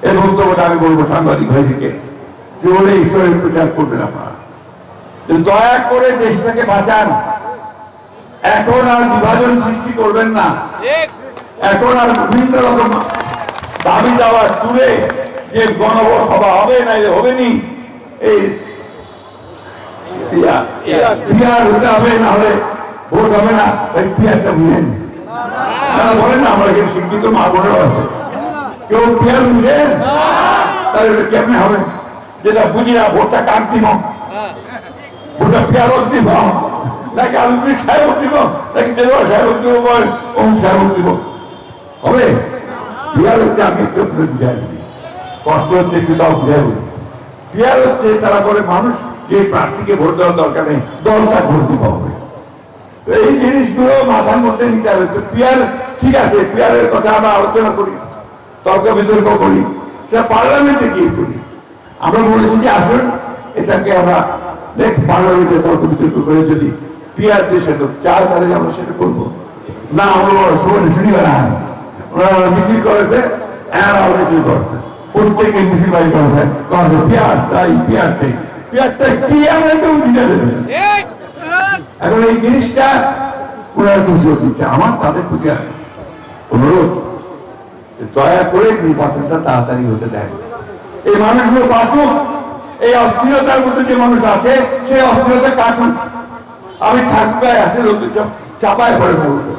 এই বক্তব্যটা আমি বলবো সাংবাদিক ভাইদেরকে, যে বলে ঈশ্বরের প্রচার করবেন আপনারা, দয়া করে দেশটাকে বাঁচান। এখন আর বিভাজন সৃষ্টি করবেন না, এখন আর বিভিন্ন রকম দাবি দাওয়া তুলে যে গণভোট সভা হবে না হবে নি, এই পিয়ার হতে হবে, না হলে ভোট হবে না, ওই পিয়ারটা বুঝেন। তারা বলেন না আমার এখানে শিক্ষিত মা বোনেরাও আছে, কেউ পিয়ার বুঝেন? তাহলে এটা কেমনে হবে? যেটা বুঝি না ভোটটা কার দিব, ভোটটা পিয়ারক দিব নাকি আলমগীর সাহেব দিব নাকি দেলোয়ার সাহেব দিব ওম সাহেব দিব? হবে? পিয়ার হচ্ছে আমি একটু বুঝাই বলি, কষ্ট হচ্ছে একটু তাও বুঝাই বলি। পিয়ার হচ্ছে তারা বলে মানুষ যে প্রার্থীকে ভোট দেওয়ার দরকার নেই, দলটা ভোট দিতে হবে। তো এই জিনিসগুলো মাথার মধ্যে নিতে হবে। তো পিয়ার ঠিক আছে, পিয়ারের কথা আমরা আলোচনা করি, তর্ক বিতর্ক করি, সেটা পার্লামেন্টে গিয়ে করি। আমরা বলেছি যে আসুন এটাকে আমরা নেক্সট পার্লামেন্টে তর্ক বিতর্ক করে যদি পিয়ার দেশে তো চায় তাহলে আমরা সেটা করবো না। আমরা শুনি না, ওনারা মিছিল করেছে, মিছিল করেছে, প্রত্যেকে মিছিল বাড়ি করেছে, পিয়ার চাই, পিয়ার চাই। পিয়ারটা কি আমরা কেউ বুঝে দেবে। এখন এই জিনিসটা ওনারা বুঝিয়ে দিচ্ছে। আমার তাদের প্রতি অনুরোধ, দয়া করে নির্বাচনটা তাড়াতাড়ি হতে দেয়, এই মানুষগুলো বাঁচুক। এই অস্থিরতার মধ্যে যে মানুষ আছে সেই অস্থিরতা কাটুক। আমি ঠাকুরায় আসে লোক সব চাপায় পড়ে পড়বো,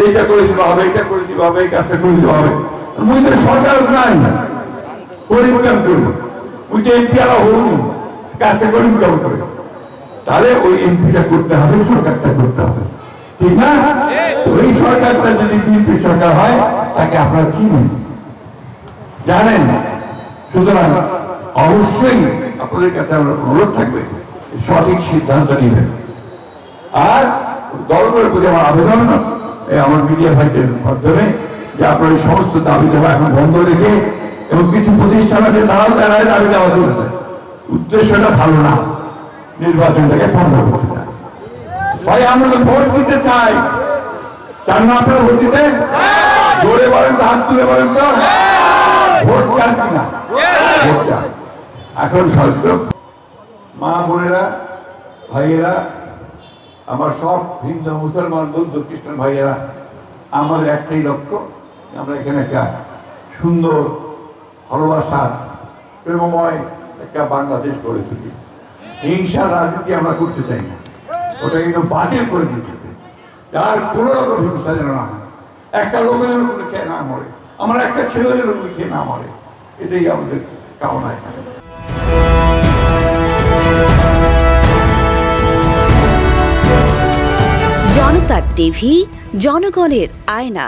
এইটা করে দিতে হবে, এটা করে দিতে হবে, এই কাজটা করে দিতে হবে। মুই সরকার নাই পরিবর্তন করব, ওই যে এমপিরা হল কাজটা পরিবর্তন করে, তাহলে ওই এমপিটা করতে হবে, সরকারটা করতে হবে, ঠিক না? ওই সরকারটা যদি বিএনপি সরকার হয় তাকে আপনারা চিনেন, জানেন। সুতরাং অবশ্যই আপনাদের কাছে আমার অনুরোধ থাকবে সঠিক সিদ্ধান্ত নেবেন। আর দলগুলোর প্রতি আমার আবেদন, আমার মিডিয়া ভাইদের মাধ্যমে, যে আপনার এই সমস্ত দাবি দেওয়া এখন বন্ধ রেখে, এবং কিছু প্রতিষ্ঠান আছে তারাও তারাই দাবি দেওয়া চলেছে, উদ্দেশ্যটা ভালো না, নির্বাচনটাকে বন্ধ করতে চায়। ভাই আমরা তো ভোট দিতে চাই, চান না আপনারা ভোট দিতে? জোরে বলেন তো, হাত তুলে বলেন তো, ভোট চান কিনা? ভোট চান। এখন সরকার মা বোনেরা, ভাইয়েরা, আমার সব হিন্দু মুসলমান বৌদ্ধ খ্রিস্টান ভাইয়েরা, আমাদের একটাই লক্ষ্য, আমরা এখানে একটা সুন্দর ভালোবাসার প্রেমময় একটা বাংলাদেশ গড়ে তুলি। হিংসা রাজনীতি আমরা করতে চাই না, ওটা কিন্তু বাতিল করে দিতে হবে। যার কোনো রকম হিংসা যেন না হয়, একটা লোকের জন্য কোনো খেয়ে না মরে, আমার একটা ছেলেদের জন্য খেয়ে না মরে, এটাই আমাদের কামনা এখানে। জনতার টিভি, জনগণের আয়না।